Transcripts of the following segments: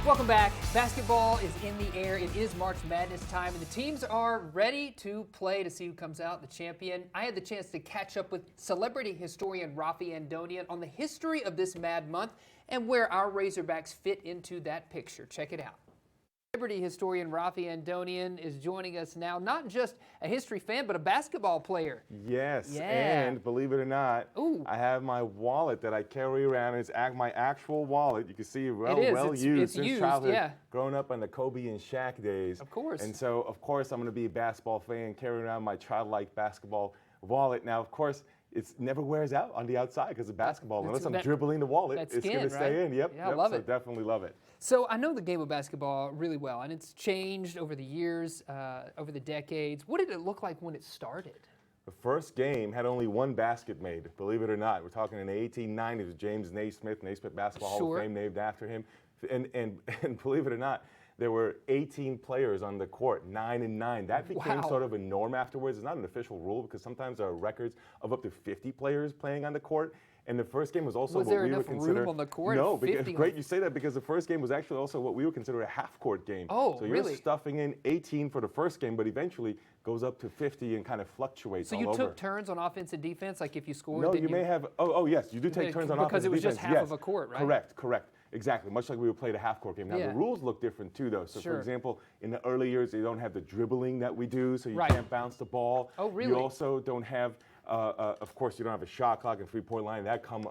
Welcome back. Basketball is in the air. It is March Madness time, and the teams are ready to play to see who comes out the champion. I had the chance to catch up with celebrity historian Rafi Andonian on the history of this Mad Month and where our Razorbacks fit into that picture. Check it out. Celebrity historian Rafi Andonian is joining us now, not just a history fan, but a basketball player. Yes, Yeah. and believe it or not, Ooh. I have my wallet that I carry around. It's my actual wallet. You can see it well, It is. well It's used since used, childhood, yeah. growing up on the Kobe and Shaq days. Of course. And so, of course, I'm going to be a basketball fan, carrying around my childlike basketball wallet. Now, of course, it never wears out on the outside because of basketball. Unless I'm dribbling the wallet, it's going to stay in. Yep, yeah, I love it. Definitely love it. So I know the game of basketball really well, and it's changed over the years, over the decades. What did it look like when it started? The first game had only one basket made, believe it or not. We're talking in the 1890s with James Naismith Basketball Hall of Fame named after him. And believe it or not, there were 18 players on the court, 9 and 9. That became sort of a norm afterwards. It's not an official rule because sometimes there are records of up to 50 players playing on the court. And the first game was also what we would consider. Room on the court? No, because it's great you say that because the first game was actually also what we would consider a half-court game. Oh, so you're stuffing in 18 for the first game, but eventually goes up to 50 and kind of fluctuates. So you took turns on offense and defense, like if you scored. No, you may have. Oh, yes, you do take turns on offense and defense. Because it was just half of a court, right? Correct. Exactly, much like we would play the half-court game. Now, the rules look different, too, though. So, for example, in the early years, you don't have the dribbling that we do, so you can't bounce the ball. Oh, really? You also don't have, of course, you don't have a shot clock and three-point line. That come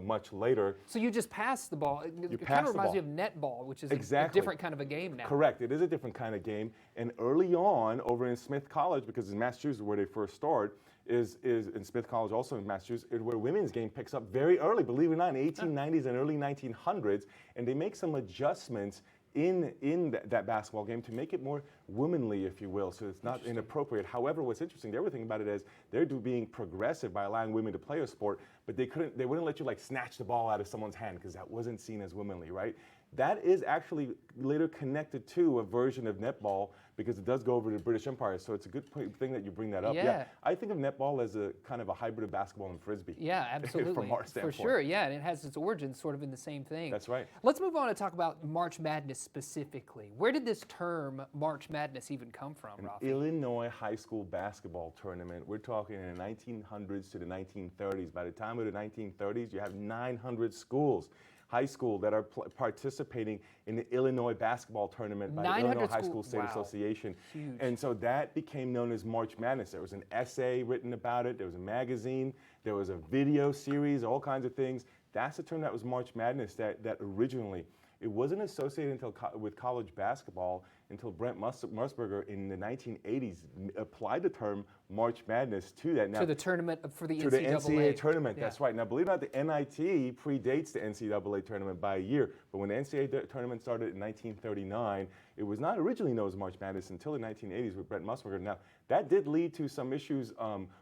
much later. So you just pass the ball. It kind of reminds me of netball, which is a different kind of a game now. Correct. It is a different kind of game. And early on, over in Smith College, because in Massachusetts, where they first started, is in Smith College, also in Massachusetts, where women's game picks up very early, believe it or not, in the 1890s and early 1900s, and they make some adjustments in that basketball game to make it more womanly, if you will, so it's not inappropriate. However, what's interesting, the other thing about it is they're being progressive by allowing women to play a sport, but they wouldn't let you like snatch the ball out of someone's hand because that wasn't seen as womanly, right? That is actually later connected to a version of netball because it does go over to the British Empire. So it's a good thing that you bring that up. Yeah. I think of netball as a kind of a hybrid of basketball and frisbee. Yeah, absolutely. From our standpoint. For sure, yeah, and it has its origins sort of in the same thing. That's right. Let's move on and talk about March Madness specifically. Where did this term March Madness even come from, Rafi? Illinois high school basketball tournament. We're talking in the 1900s to the 1930s. By the time of the 1930s, you have 900 schools. High school that are participating in the Illinois basketball tournament by the Illinois High School State Association. Huge. And so that became known as March Madness. There was an essay written about it. There was a magazine. There was a video series, all kinds of things. That's the term that was March Madness that originally. It wasn't associated with college basketball until Brent Musburger in the 1980s applied the term March Madness to that. Now, to the tournament for the NCAA. To the NCAA tournament, that's right. Now, believe it or not, the NIT predates the NCAA tournament by a year. But when the NCAA tournament started in 1939, it was not originally known as March Madness until the 1980s with Brent Musburger. Now, that did lead to some issues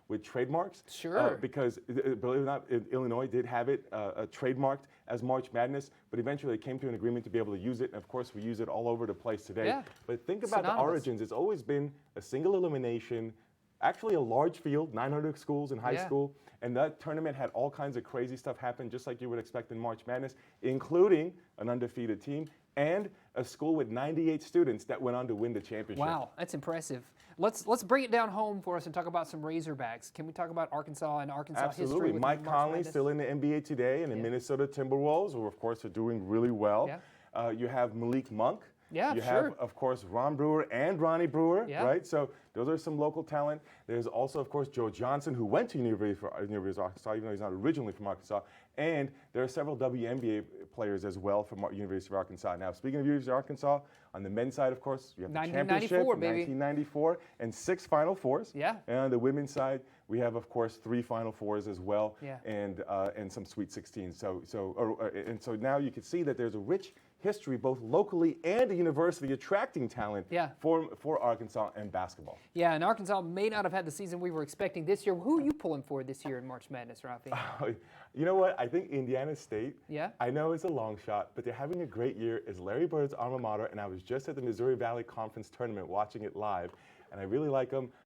with trademarks. Sure. Because, believe it or not, Illinois did have it trademarked as March Madness, but eventually they came to an agreement to be able to use it. And of course, we use it all over the place today. Yeah. But think about the origins. It's always been a single elimination, actually a large field, 900 schools in high school, and that tournament had all kinds of crazy stuff happen, just like you would expect in March Madness, including an undefeated team and a school with 98 students that went on to win the championship. Wow, that's impressive. Let's bring it down home for us and talk about some Razorbacks. Can we talk about Arkansas and Arkansas history? Absolutely. Mike Conley still in the NBA today, and the Minnesota Timberwolves, who of course are doing really well. Yeah. You have Malik Monk. Yeah, you have, of course, Ron Brewer and Ronnie Brewer, right? So those are some local talent. There's also, of course, Joe Johnson, who went to University of Arkansas, even though he's not originally from Arkansas. And there are several WNBA players as well from University of Arkansas. Now, speaking of University of Arkansas, on the men's side, of course, you have the championship, 1994, and 6 Final Fours. Yeah. And on the women's side, we have, of course, 3 Final Fours as well, and some Sweet 16s. And so now you can see that there's a rich history, both locally and the university, attracting talent for Arkansas and basketball. Yeah, and Arkansas may not have had the season we were expecting this year. Who are you pulling for this year in March Madness, Rafi? You know what? I think Indiana State. Yeah. I know it's a long shot, but they're having a great year. It's Larry Bird's alma mater, and I was just at the Missouri Valley Conference tournament watching it live, and I really like them.